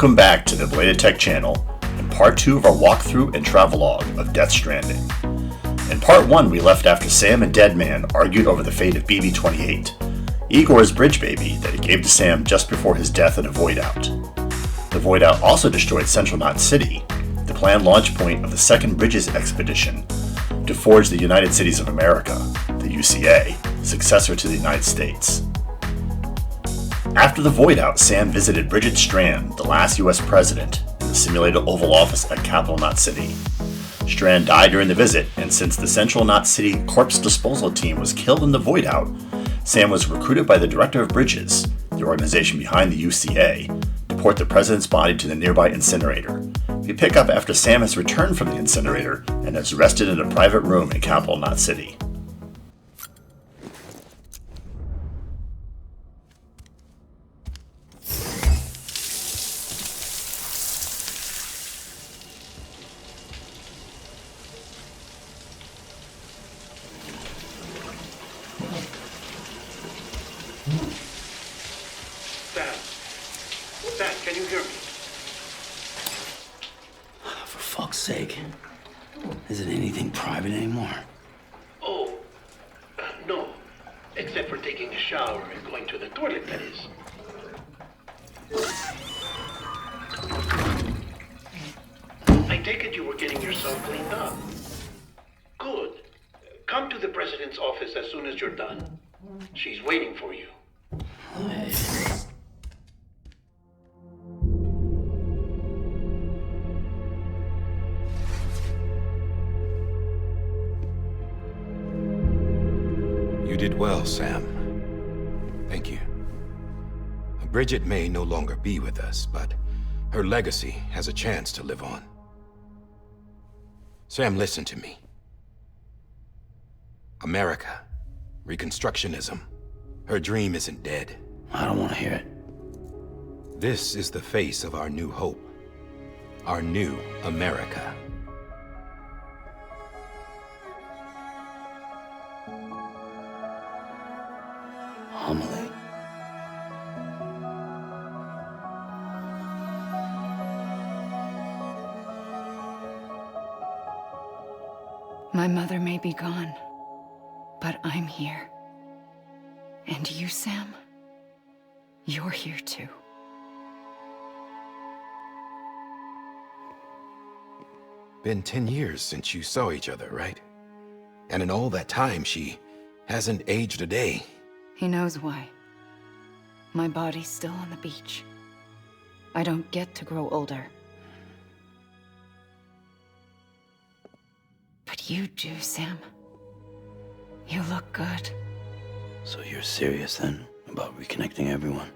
Welcome back to the Belated Tech channel and part 2 of our walkthrough and travelogue of Death Stranding. In part 1 we left after Sam and Deadman argued over the fate of BB-28, Igor's bridge baby that he gave to Sam just before his death in a void out. The void out also destroyed Central Knot City, the planned launch point of the Second Bridges expedition to forge the United Cities of America, the UCA, successor to the United States. After the void out, Sam visited Bridget Strand, the last US president, in the simulated Oval Office at Capital Knot City. Strand died during the visit, and since the Central Knot City corpse disposal team was killed in the void out, Sam was recruited by the director of Bridges, the organization behind the UCA, to port the president's body to the nearby incinerator. We pick up after Sam has returned from the incinerator and is arrested in a private room in Capital Knot City. Sam, can you hear me? For fuck's sake. Isn't anything private anymore? Oh, no. Except for taking a shower and going to the toilet, that is. I take it you were getting yourself cleaned up. Good. Come to the president's office as soon as you're done. She's waiting for you. You did well, Sam. Thank you. Bridget may no longer be with us, but her legacy has a chance to live on. Sam, listen to me. America, Reconstructionism, her dream isn't dead. I don't want to hear it. This is the face of our new hope. Our new America. Amelie. My mother may be gone, but I'm here. And you, Sam? You're here too. Been 10 years since you saw each other, right? And in all that time, she hasn't aged a day. He knows why. My body's still on the beach. I don't get to grow older. But you do, Sam. You look good. So you're serious then about reconnecting everyone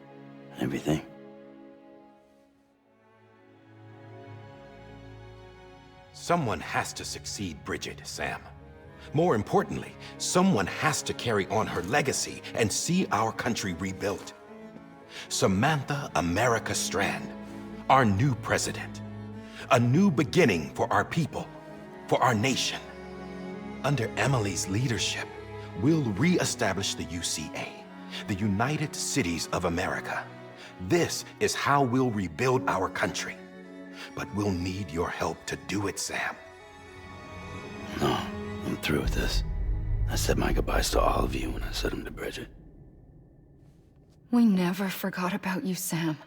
and everything? Someone has to succeed Bridget, Sam. More importantly, someone has to carry on her legacy and see our country rebuilt. Samantha America Strand, our new president. A new beginning for our people, for our nation. Under Amelie's leadership, we'll re-establish the UCA, the United Cities of America. This is how we'll rebuild our country. But we'll need your help to do it, Sam. No. I'm through with this. I said my goodbyes to all of you when I said them to Bridget. We never forgot about you, Sam.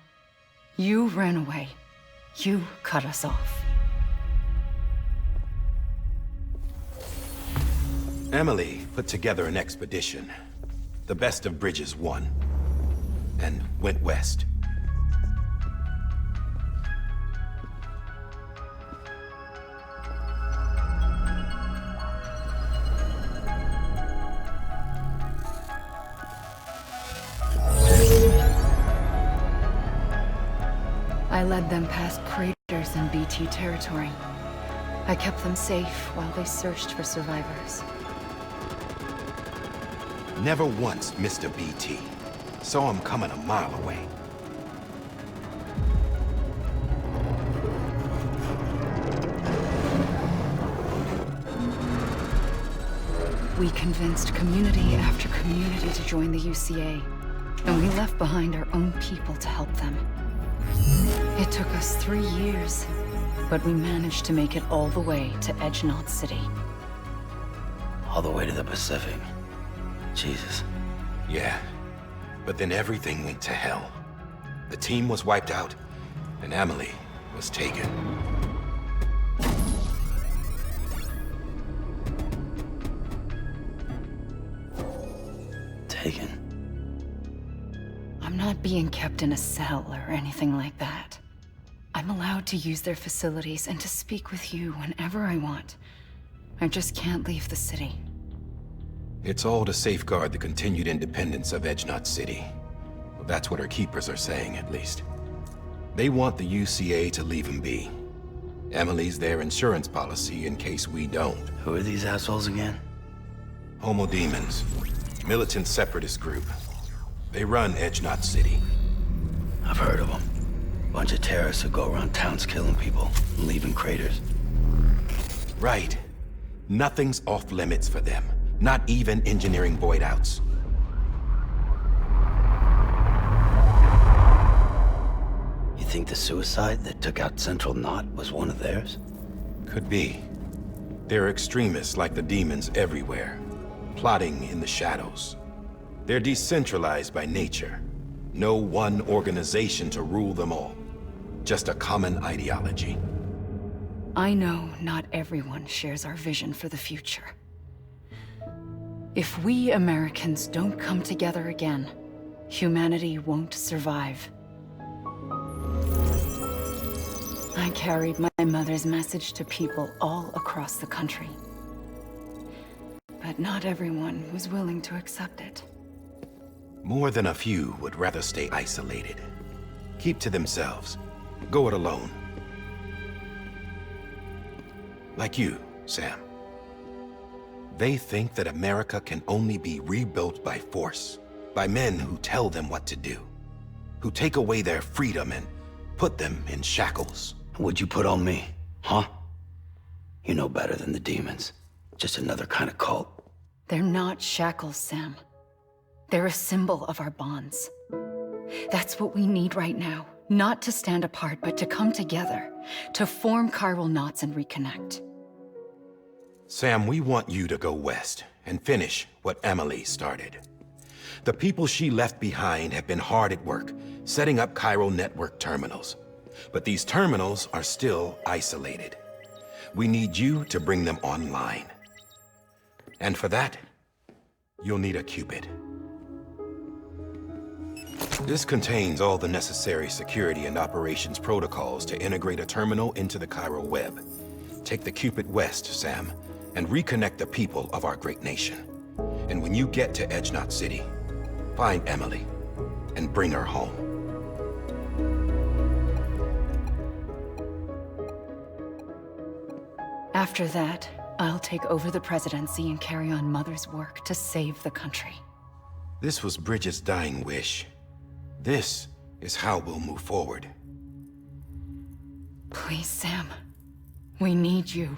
You ran away. You cut us off. Amelie put together an expedition. The best of Bridges won, and went west. I led them past craters in BT territory. I kept them safe while they searched for survivors. Never once missed a BT. Saw him coming a mile away. We convinced community after community to join the UCA, and we left behind our own people to help them. It took us 3 years, but we managed to make it all the way to Edgenot City. All the way to the Pacific. Jesus. Yeah, but then everything went to hell. The team was wiped out, and Amelie was taken. Taken? I'm not being kept in a cell or anything like that. I'm allowed to use their facilities and to speak with you whenever I want. I just can't leave the city. It's all to safeguard the continued independence of Edgenot City. Well, that's what our keepers are saying, at least. They want the UCA to leave him be. Amelie's their insurance policy in case we don't. Who are these assholes again? Homo Demons. Militant separatist group. They run Edgenot City. I've heard of them. Bunch of terrorists who go around towns killing people and leaving craters. Right. Nothing's off limits for them. Not even engineering void outs. You think the suicide that took out Central Knot was one of theirs? Could be. There are extremists like the demons everywhere, plotting in the shadows. They're decentralized by nature. No one organization to rule them all. Just a common ideology. I know not everyone shares our vision for the future. If we Americans don't come together again, humanity won't survive. I carried my mother's message to people all across the country. But not everyone was willing to accept it. More than a few would rather stay isolated. Keep to themselves. Go it alone. Like you, Sam. They think that America can only be rebuilt by force, by men who tell them what to do, who take away their freedom and put them in shackles. What'd you put on me, huh? You know better than the demons. Just another kind of cult. They're not shackles, Sam. They're a symbol of our bonds. That's what we need right now. Not to stand apart, but to come together, to form chiral knots and reconnect. Sam, we want you to go west and finish what Amelie started. The people she left behind have been hard at work, setting up chiral network terminals. But these terminals are still isolated. We need you to bring them online. And for that, you'll need a Cupid. This contains all the necessary security and operations protocols to integrate a terminal into the chiral web. Take the Cupid west, Sam, and reconnect the people of our great nation. And when you get to Edgenot City, find Amelie and bring her home. After that, I'll take over the presidency and carry on Mother's work to save the country. This was Bridget's dying wish. This is how we'll move forward. Please, Sam. We need you.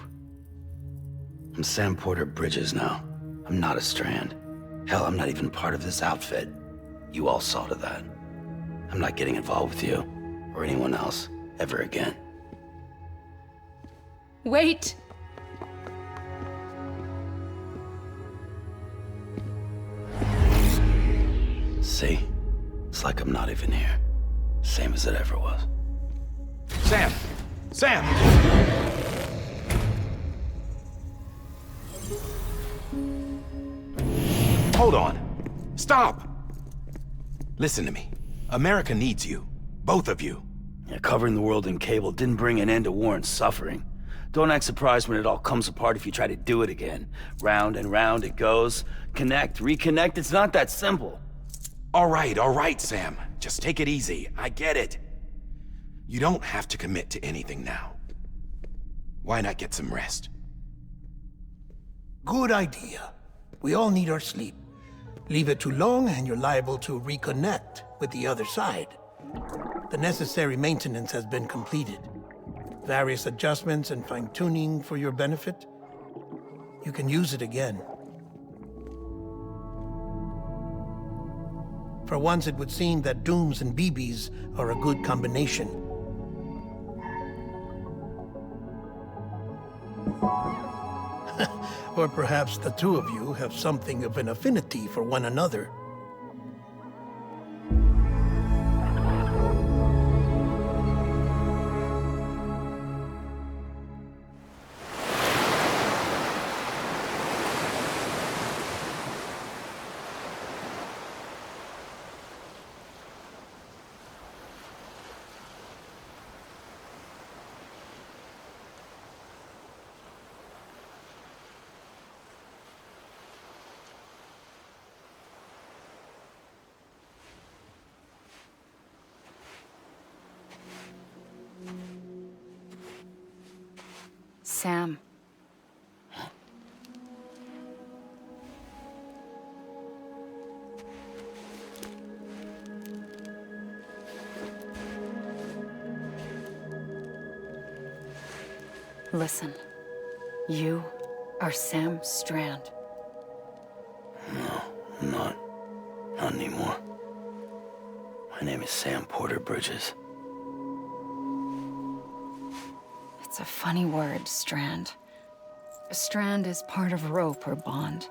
I'm Sam Porter Bridges now. I'm not a Strand. Hell, I'm not even part of this outfit. You all saw to that. I'm not getting involved with you, or anyone else, ever again. Wait! See? It's like I'm not even here. Same as it ever was. Sam! Sam! Hold on. Stop! Listen to me. America needs you. Both of you. Yeah, covering the world in cable didn't bring an end to war and suffering. Don't act surprised when it all comes apart if you try to do it again. Round and round it goes. Connect, reconnect, it's not that simple. All right, Sam. Just take it easy. I get it. You don't have to commit to anything now. Why not get some rest? Good idea. We all need our sleep. Leave it too long and you're liable to reconnect with the other side. The necessary maintenance has been completed. Various adjustments and fine-tuning for your benefit. You can use it again. For once, it would seem that Dooms and BBs are a good combination. Or perhaps the two of you have something of an affinity for one another. Sam. Listen. You are Sam Strand. No, I'm not. Not anymore. My name is Sam Porter Bridges. It's a funny word, strand. A strand is part of rope or bond,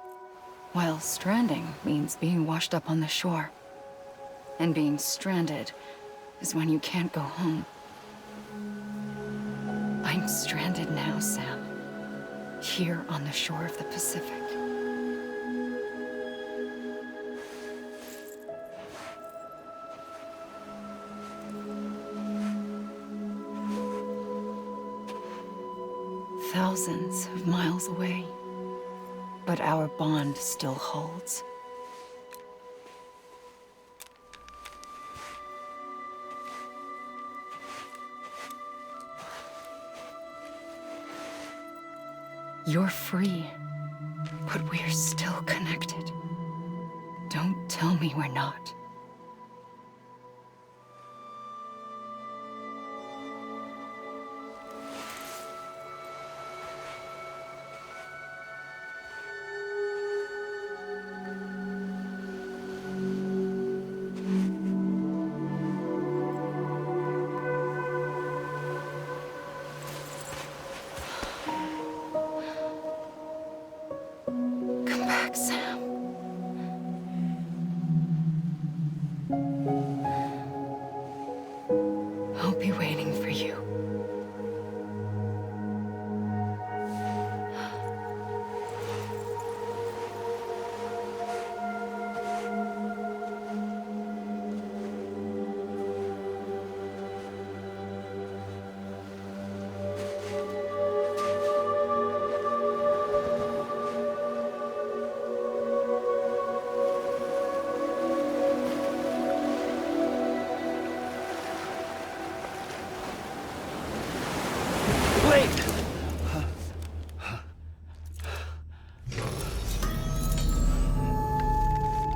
while stranding means being washed up on the shore. And being stranded is when you can't go home. I'm stranded now, Sam. Here on the shore of the Pacific. Thousands of miles away, but our bond still holds. You're free, but we're still connected. Don't tell me we're not. Come back, Sam. I'll be waiting for you.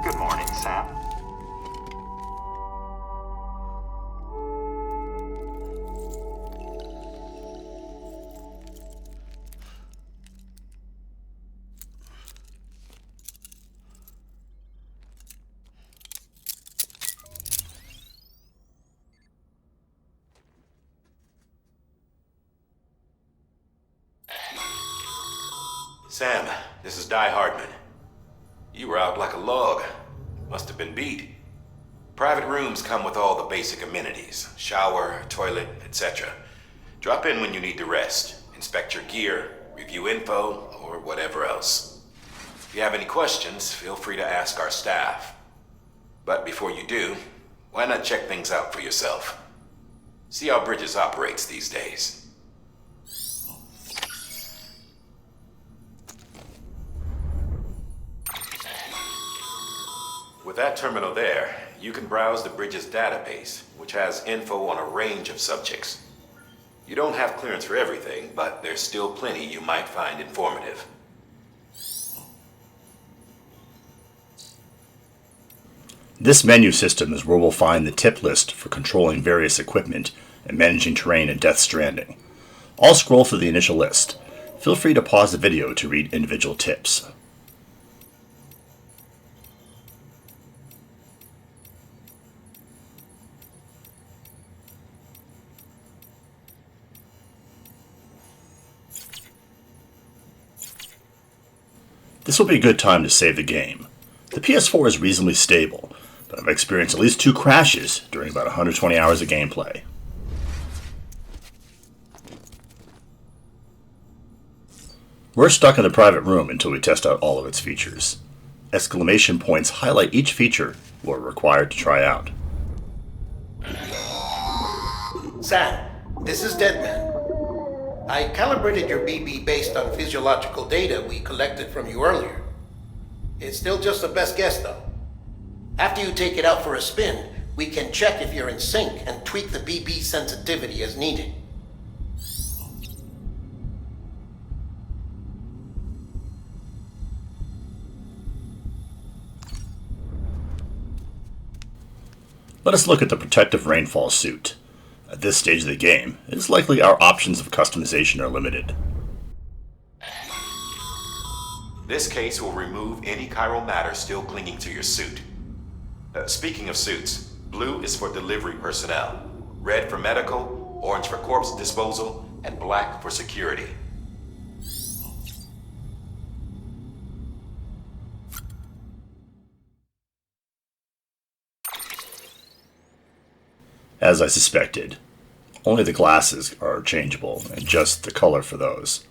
Good morning, Sam. Sam, this is Die Hardman. You were out like a log. Must have been beat. Private rooms come with all the basic amenities. Shower, toilet, etc. Drop in when you need to rest. Inspect your gear, review info, or whatever else. If you have any questions, feel free to ask our staff. But before you do, why not check things out for yourself? See how Bridges operates these days. With that terminal there, you can browse the Bridges database, which has info on a range of subjects. You don't have clearance for everything, but there's still plenty you might find informative. This menu system is where we'll find the tip list for controlling various equipment and managing terrain in Death Stranding. I'll scroll through the initial list. Feel free to pause the video to read individual tips. This will be a good time to save the game. The PS4 is reasonably stable, but I've experienced at least 2 crashes during about 120 hours of gameplay. We're stuck in the private room until we test out all of its features. Exclamation points highlight each feature we're required to try out. Sam, this is Deadman. I calibrated your BB based on physiological data we collected from you earlier. It's still just a best guess, though. After you take it out for a spin, we can check if you're in sync and tweak the BB sensitivity as needed. Let us look at the protective rainfall suit. At this stage of the game, it is likely our options of customization are limited. This case will remove any chiral matter still clinging to your suit. Speaking of suits, blue is for delivery personnel, red for medical, orange for corpse disposal, and black for security. As I suspected, only the glasses are changeable, and just the color for those.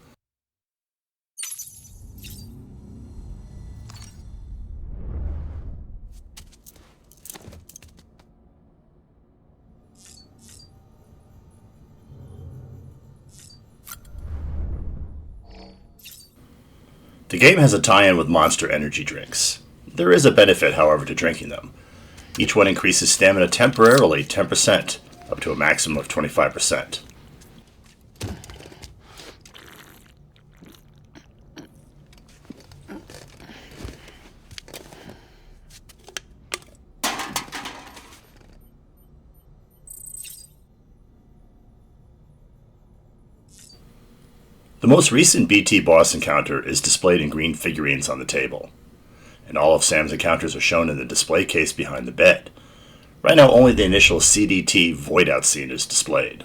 The game has a tie-in with Monster energy drinks. There is a benefit, however, to drinking them. Each one increases stamina temporarily 10%, up to a maximum of 25%. The most recent BT boss encounter is displayed in green figurines on the table, and all of Sam's encounters are shown in the display case behind the bed. Right now, only the initial CDT void out scene is displayed.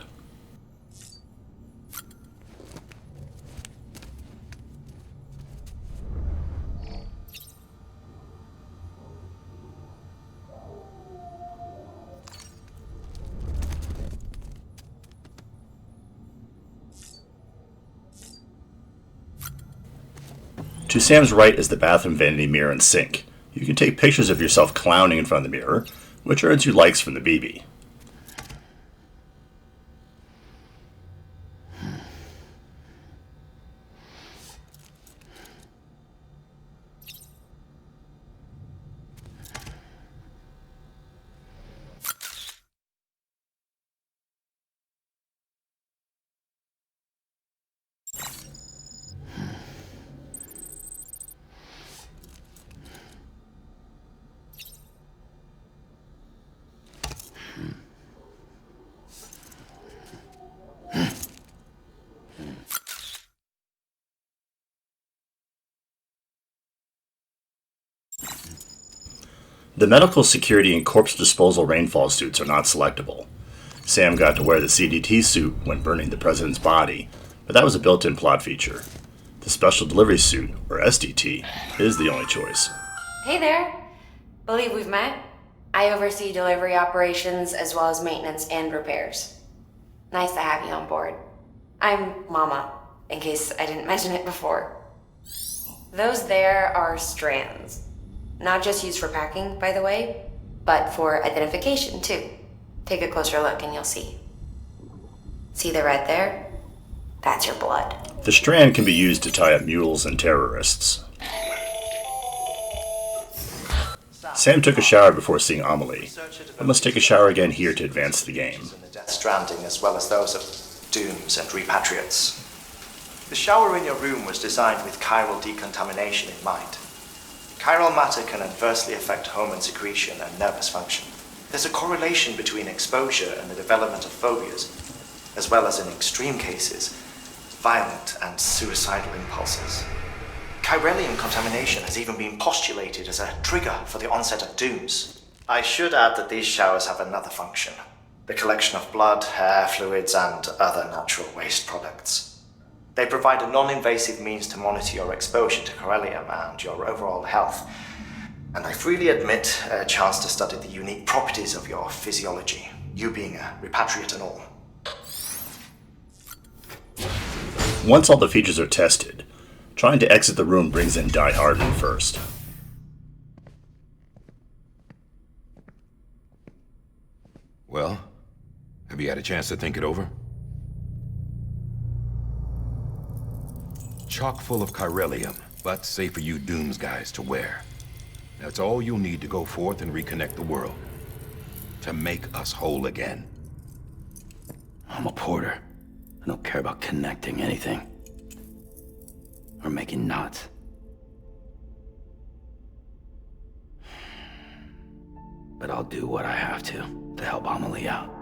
To Sam's right is the bathroom vanity mirror and sink. You can take pictures of yourself clowning in front of the mirror, which earns you likes from the BB. The medical security and corpse disposal rainfall suits are not selectable. Sam got to wear the CDT suit when burning the president's body, but that was a built-in plot feature. The special delivery suit, or SDT, is the only choice. Hey there. Believe we've met. I oversee delivery operations as well as maintenance and repairs. Nice to have you on board. I'm Mama, in case I didn't mention it before. Those there are strands. Not just used for packing, by the way, but for identification, too. Take a closer look and you'll see. See the red there? That's your blood. The strand can be used to tie up mules and terrorists. Sam took a shower before seeing Amelie, but must take a shower again here to advance the game. In the Death Stranding, as well as those of Dooms and Repatriates. The shower in your room was designed with chiral decontamination in mind. Chiral matter can adversely affect hormone secretion and nervous function. There's a correlation between exposure and the development of phobias, as well as in extreme cases, violent and suicidal impulses. Chiralium contamination has even been postulated as a trigger for the onset of dooms. I should add that these showers have another function: the collection of blood, hair, fluids, and other natural waste products. They provide a non-invasive means to monitor your exposure to Corellium and your overall health. And I freely admit a chance to study the unique properties of your physiology, you being a repatriate and all. Once all the features are tested, trying to exit the room brings in Die Hardman first. Well, have you had a chance to think it over? Chock full of chiralium, but safe for you Dooms guys to wear. That's all you'll need to go forth and reconnect the world. To make us whole again. I'm a porter. I don't care about connecting anything. Or making knots. But I'll do what I have to help Amelie out.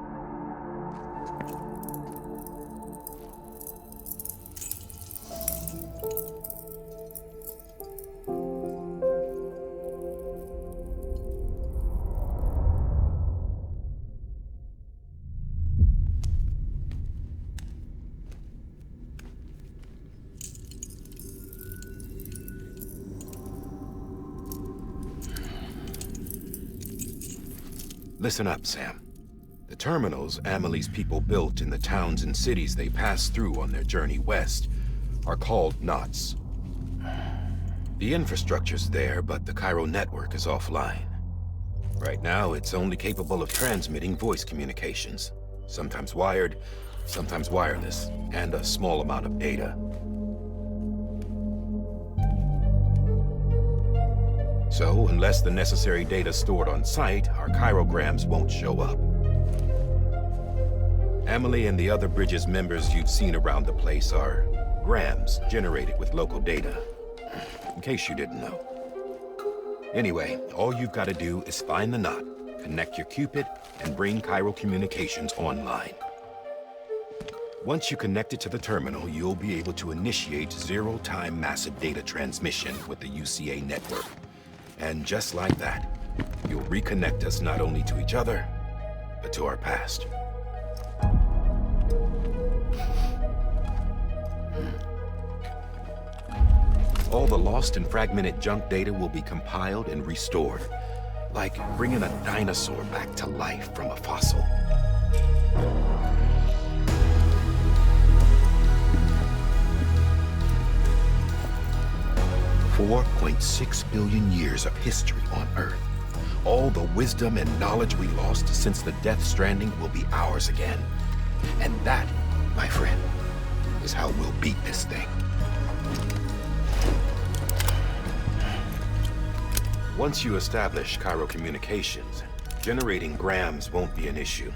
Listen up, Sam. The terminals Amelie's people built in the towns and cities they passed through on their journey west are called knots. The infrastructure's there, but the Chiral network is offline. Right now, it's only capable of transmitting voice communications. Sometimes wired, sometimes wireless, and a small amount of data. So, unless the necessary data stored on site, our chirograms won't show up. Amelie and the other Bridges members you've seen around the place are grams generated with local data. In case you didn't know. Anyway, all you've got to do is find the knot, connect your Cupid, and bring Chiral communications online. Once you connect it to the terminal, you'll be able to initiate zero-time massive data transmission with the UCA network. And just like that, you'll reconnect us not only to each other, but to our past. All the lost and fragmented junk data will be compiled and restored, like bringing a dinosaur back to life from a fossil. $4.6 billion years of history on Earth. All the wisdom and knowledge we lost since the Death Stranding will be ours again. And that, my friend, is how we'll beat this thing. Once you establish Chiral communications, generating grams won't be an issue.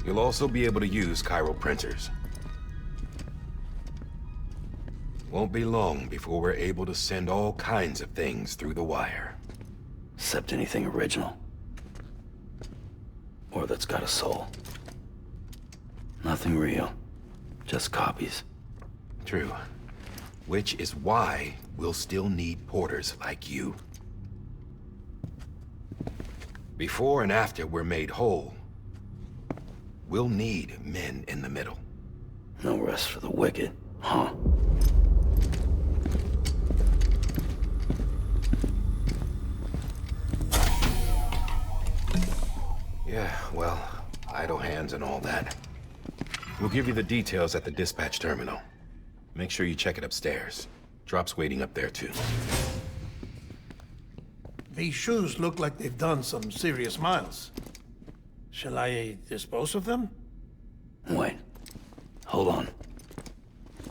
You'll also be able to use Chiral printers. Won't be long before we're able to send all kinds of things through the wire. Except anything original. Or that's got a soul. Nothing real. Just copies. True. Which is why we'll still need porters like you. Before and after we're made whole, we'll need men in the middle. No rest for the wicked, huh? Yeah, well, idle hands and all that. We'll give you the details at the dispatch terminal. Make sure you check it upstairs. Drop's waiting up there, too. These shoes look like they've done some serious miles. Shall I dispose of them? Wait. Hold on.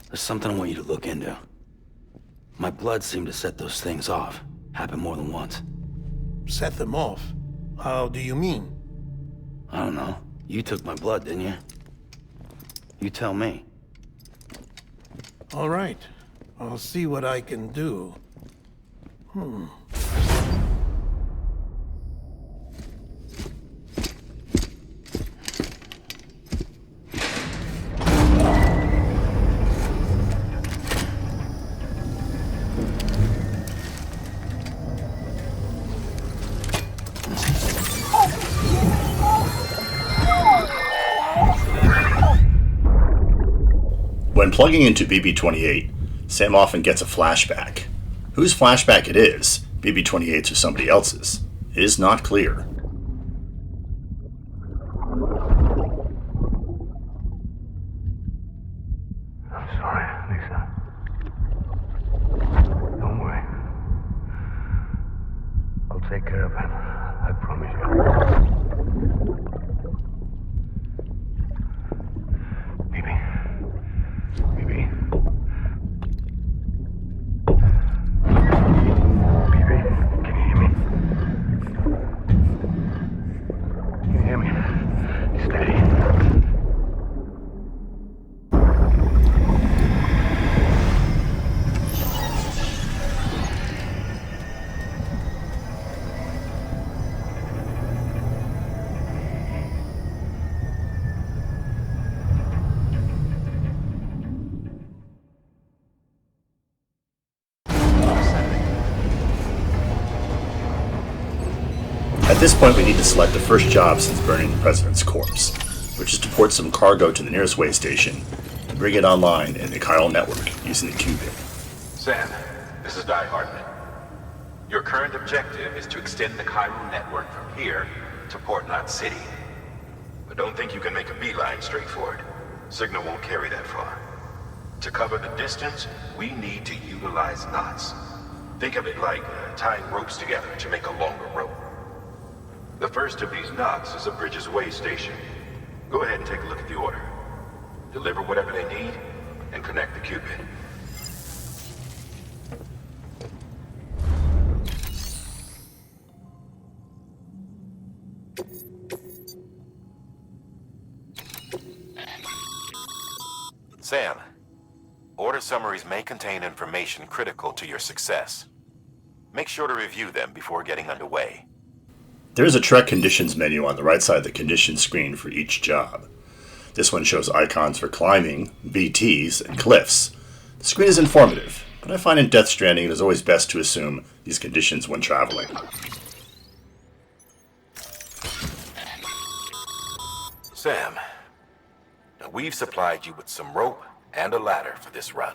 There's something I want you to look into. My blood seemed to set those things off. Happened more than once. Set them off? How do you mean? I don't know. You took my blood, didn't you? You tell me. All right. I'll see what I can do. When When plugging into BB-28, Sam often gets a flashback. Whose flashback it is, BB-28's or somebody else's, is not clear. I'm sorry, Lisa. Don't worry. I'll take care of it. I promise you. Baby. Baby. Baby, can you hear me? Can you hear me? Steady. At this point, we need to select the first job since burning the president's corpse, which is to port some cargo to the nearest way station and bring it online in the Chiral network using the qubit. Sam, this is Die Hardman. Your current objective is to extend the Chiral network from here to Port Knot City. But don't think you can make a beeline straight for it. Signal won't carry that far. To cover the distance, we need to utilize knots. Think of it like tying ropes together to make a longer rope. The first of these knots is a Bridges Way station. Go ahead and take a look at the order. Deliver whatever they need, and connect the qubit. Sam, order summaries may contain information critical to your success. Make sure to review them before getting underway. There is a Trek conditions menu on the right side of the conditions screen for each job. This one shows icons for climbing, VTs, and cliffs. The screen is informative, but I find in Death Stranding it is always best to assume these conditions when traveling. Sam, now we've supplied you with some rope and a ladder for this run.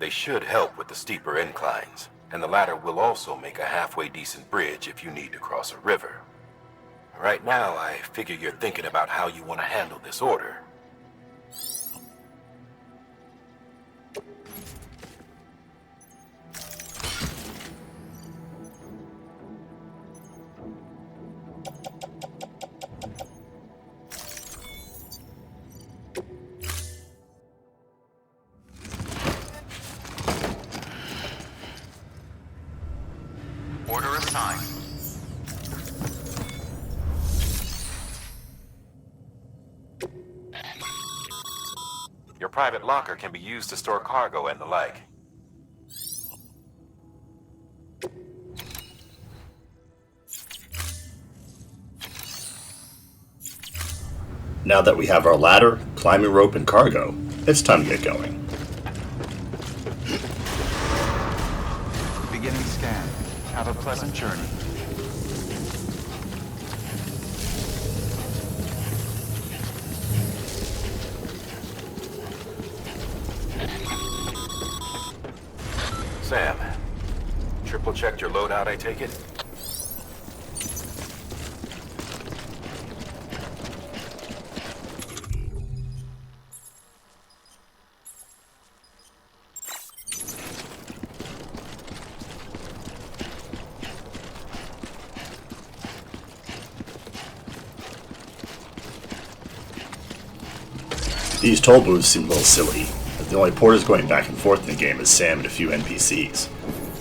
They should help with the steeper inclines. And the ladder will also make a halfway decent bridge if you need to cross a river. Right now, I figure you're thinking about how you want to handle this order. Order assigned. Your private locker can be used to store cargo and the like. Now that we have our ladder, climbing rope, and cargo, it's time to get going. Beginning scan. Have a pleasant journey. Sam, triple checked your loadout, I take it? These toll booths seem a little silly, but the only porters going back and forth in the game is Sam and a few NPCs.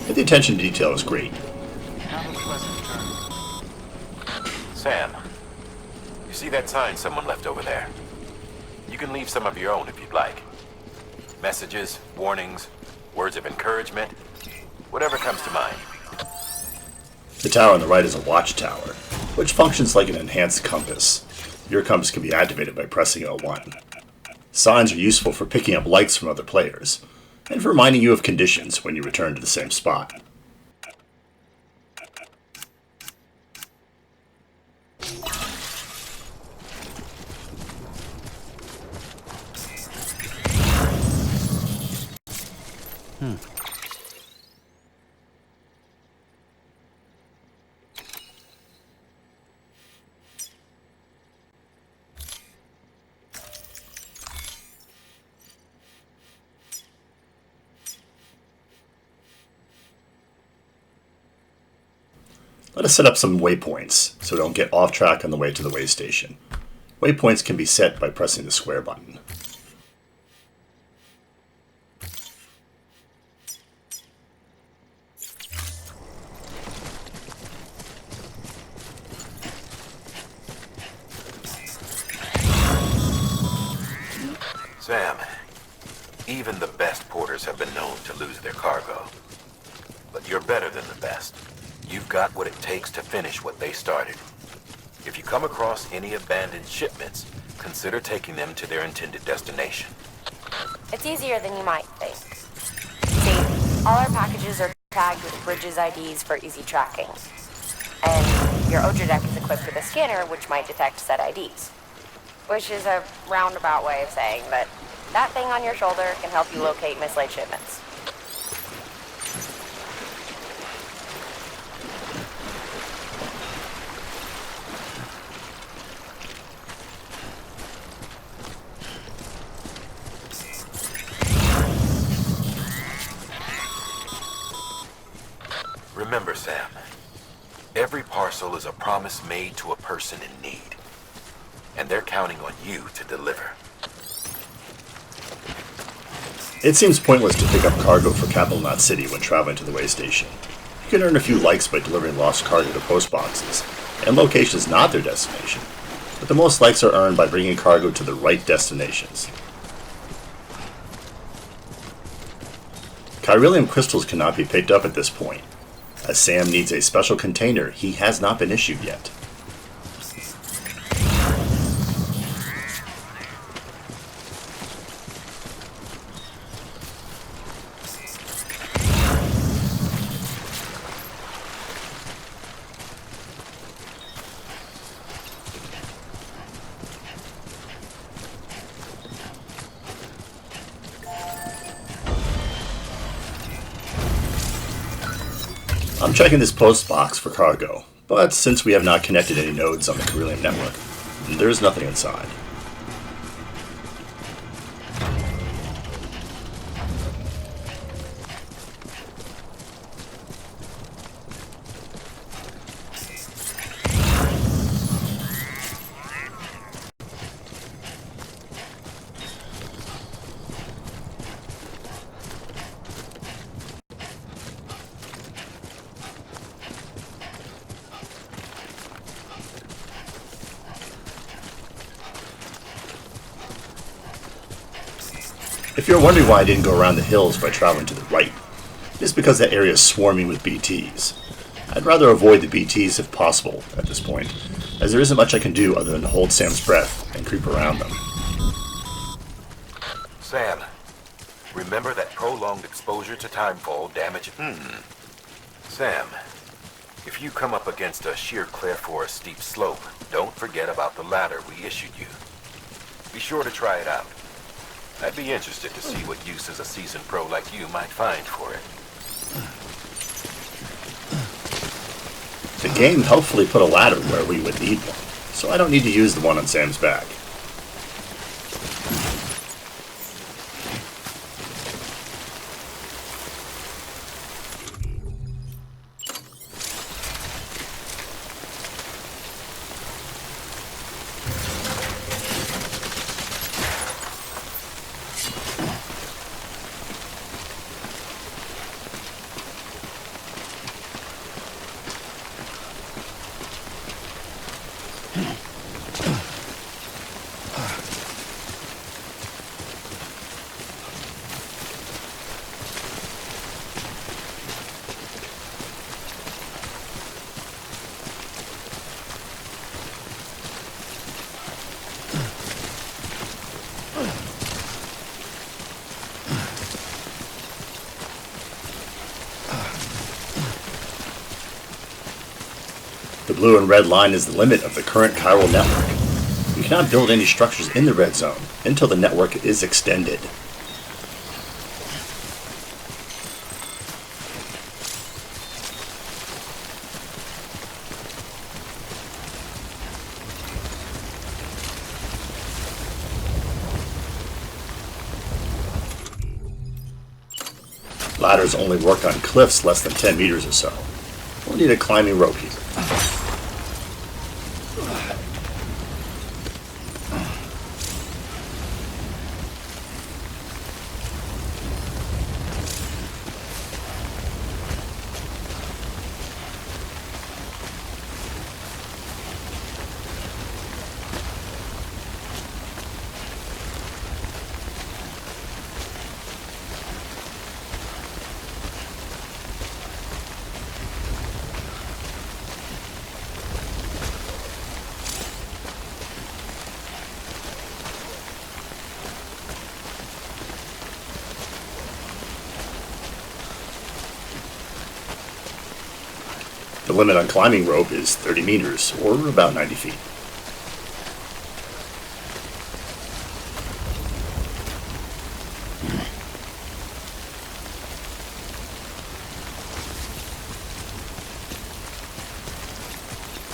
But the attention to detail is great. Have a pleasant journey. Sam, you see that sign someone left over there? You can leave some of your own if you'd like. Messages, warnings, words of encouragement, whatever comes to mind. The tower on the right is a watchtower, which functions like an enhanced compass. Your compass can be activated by pressing L1. Signs are useful for picking up lights from other players, and for reminding you of conditions when you return to the same spot. Let us set up some waypoints so we don't get off track on the way to the way station. Waypoints can be set by pressing the square button. Sam, even the best porters have been known to lose their cargo. But you're better than the best. You've got what it takes to finish what they started. If you come across any abandoned shipments, consider taking them to their intended destination. It's easier than you might think. See, all our packages are tagged with Bridges IDs for easy tracking. And your Oja deck is equipped with a scanner which might detect said IDs. Which is a roundabout way of saying that that thing on your shoulder can help you locate mislaid shipments. Remember, Sam, every parcel is a promise made to a person in need. And they're counting on you to deliver. It seems pointless to pick up cargo for Capital Knot City when traveling to the way station. You can earn a few likes by delivering lost cargo to post boxes, and locations not their destination, but the most likes are earned by bringing cargo to the right destinations. Chiralium crystals cannot be picked up at this point, as Sam needs a special container he has not been issued yet. I'm checking this post box for cargo, but since we have not connected any nodes on the Chiralium network, there's nothing inside. If you're wondering why I didn't go around the hills by traveling to the right, it's because that area is swarming with BTs. I'd rather avoid the BTs if possible at this point, as there isn't much I can do other than hold Sam's breath and creep around them. Sam, remember that prolonged exposure to timefall damage... Sam, if you come up against a sheer cliff or a steep slope, don't forget about the ladder we issued you. Be sure to try it out. I'd be interested to see what uses a seasoned pro like you might find for it. The game helpfully put a ladder where we would need one, so I don't need to use the one on Sam's back. The blue and red line is the limit of the current chiral network. You cannot build any structures in the red zone until the network is extended. ladders only work on cliffs less than 10 meters or so. We'll need a climbing rope here. The limit on climbing rope is 30 meters, or about 90 feet.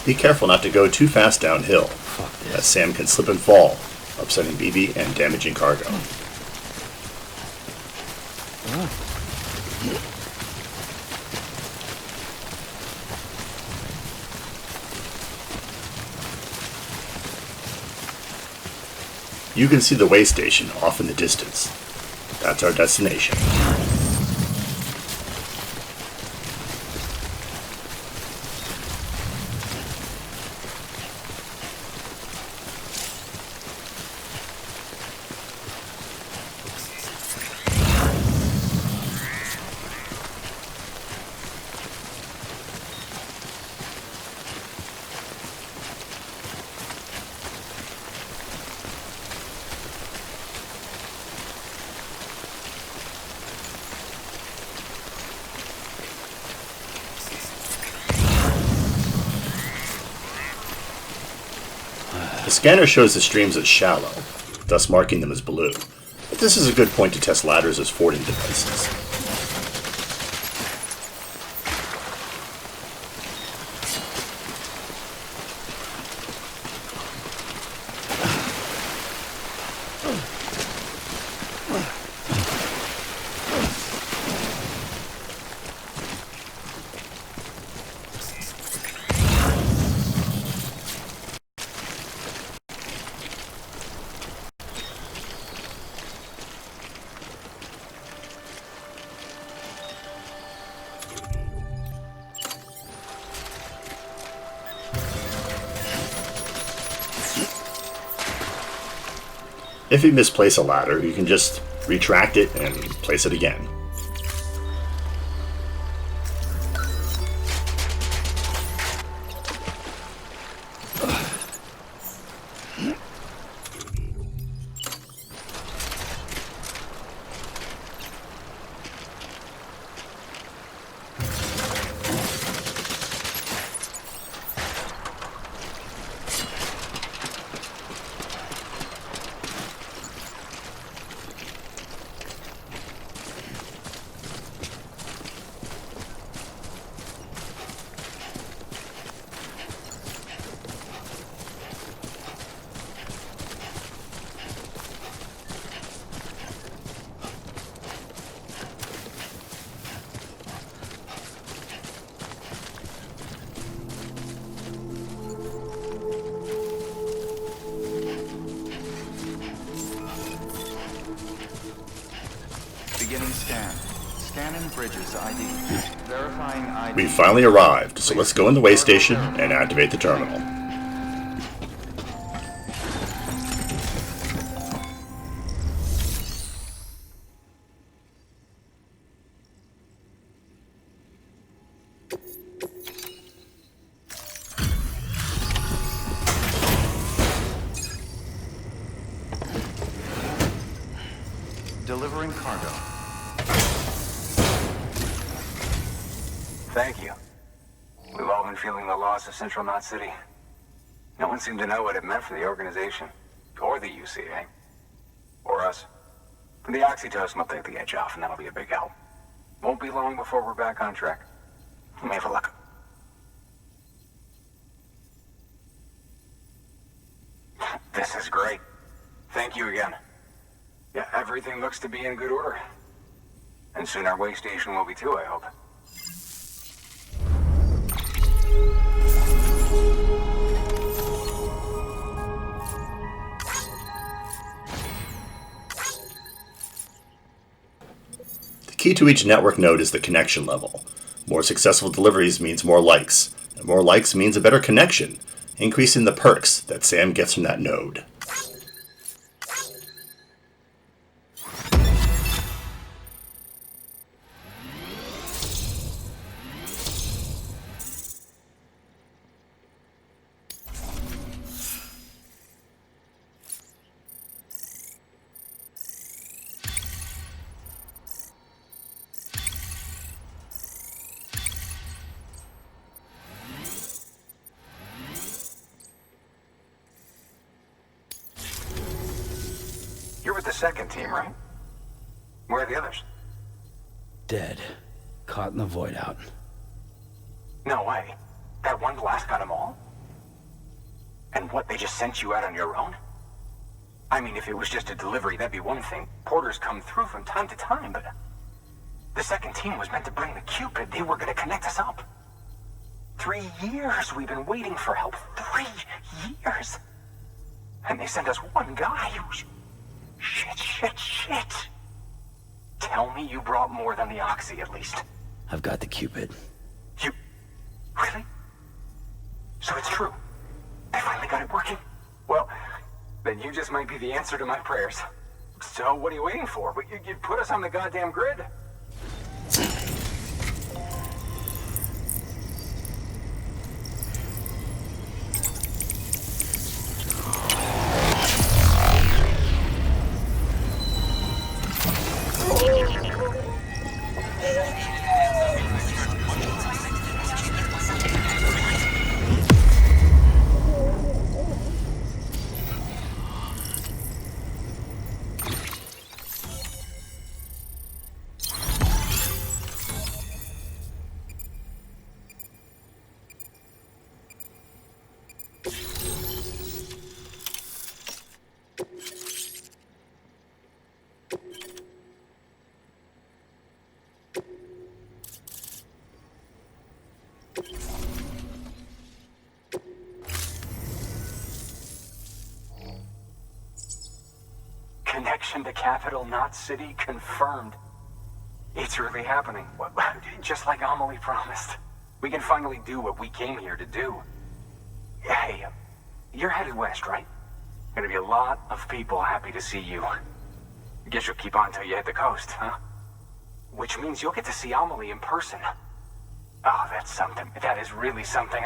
Be careful not to go too fast downhill, as Sam can slip and fall, upsetting BB and damaging cargo. You can see the way station off in the distance. That's our destination. The scanner shows the streams as shallow, thus marking them as blue, but this is a good point to test ladders as fording devices. If you misplace a ladder, you can just retract it and place it again. Beginning scan. Scanning Bridges ID. Verifying ID. We've finally arrived, so let's go in the way station and activate the terminal. Delivering cargo. Thank you. We've all been feeling the loss of Central Knot City. No one seemed to know what it meant for the organization, or the UCA, or us. The oxytocin will take the edge off, and that'll be a big help. Won't be long before we're back on track. We may have a look. This is great. Thank you again. Yeah, everything looks to be in good order. And soon our way station will be too, I hope. The key to each network node is the connection level. More successful deliveries means more likes, and more likes means a better connection, increasing the perks that Sam gets from that node. You're with the second team, right? Where are the others? Dead. Caught in the void out. No way. That one blast got them all? And what, they just sent you out on your own? I mean, if it was just a delivery, that'd be one thing. Porters come through from time to time, but... The second team was meant to bring the Cupid. They were gonna connect us up. 3 years we've been waiting for help. 3 years! And they sent us one guy who's... Shit. Tell me you brought more than the Oxy, at least. I've got the Cupid. You... Really? So it's true. They finally got it working? Well, then you just might be the answer to my prayers. So what are you waiting for? You put us on the goddamn grid? Connection to capital, not city, confirmed. It's really happening. Just like Amelie promised. We can finally do what we came here to do. Hey, you're headed west, right? Gonna be a lot of people happy to see you. Guess you'll keep on till you hit the coast, huh? Which means you'll get to see Amelie in person. Oh, that's something. That is really something.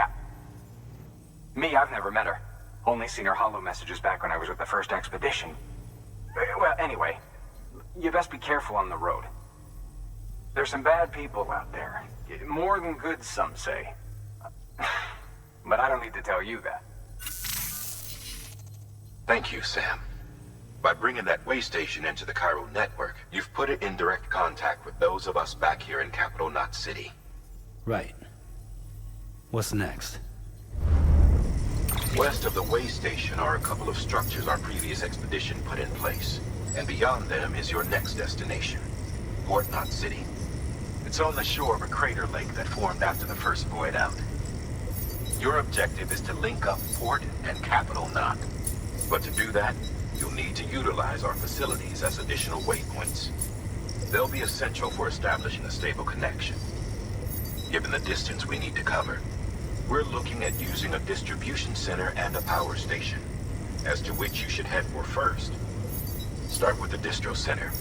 I've never met her. Only seen her holo messages back when I was with the first expedition. Well, anyway, you best be careful on the road. There's some bad people out there. More than good, some say. But I don't need to tell you that. Thank you, Sam. By bringing that way station into the Chiral network, you've put it in direct contact with those of us back here in Capital Knot City. Right. What's next? West of the way station are a couple of structures our previous expedition put in place. And beyond them is your next destination, Port Knot City. It's on the shore of a crater lake that formed after the first void out. Your objective is to link up Port and Capital Knot. But to do that, you'll need to utilize our facilities as additional waypoints. They'll be essential for establishing a stable connection. Given the distance we need to cover, we're looking at using a distribution center and a power station, as to which you should head for first. Start with the distro center.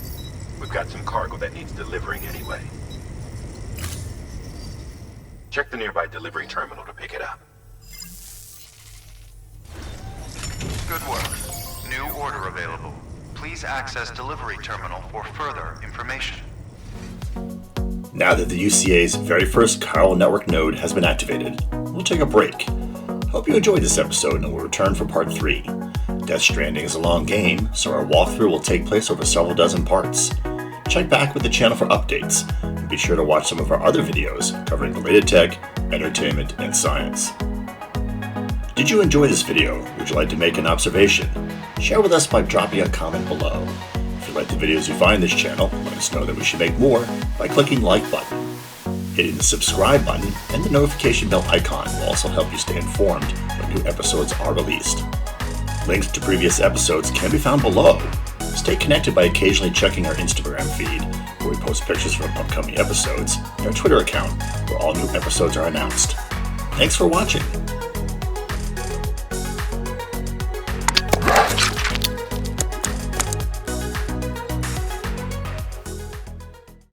We've got some cargo that needs delivering anyway. Check the nearby delivery terminal to pick it up. Good work. New order available. Please access delivery terminal for further information. Now that the UCA's very first Chiral network node has been activated, we'll take a break. Hope you enjoyed this episode and we'll return for part 3. Death Stranding is a long game, so our walkthrough will take place over several dozen parts. Check back with the channel for updates, and be sure to watch some of our other videos covering belated tech, entertainment, and science. Did you enjoy this video? Would you like to make an observation? Share with us by dropping a comment below. If you'd like the videos you find in this channel, let us know that we should make more by clicking the like button. Hitting the subscribe button and the notification bell icon will also help you stay informed when new episodes are released. Links to previous episodes can be found below. Stay connected by occasionally checking our Instagram feed, where we post pictures from upcoming episodes, and our Twitter account, where all new episodes are announced. Thanks for watching.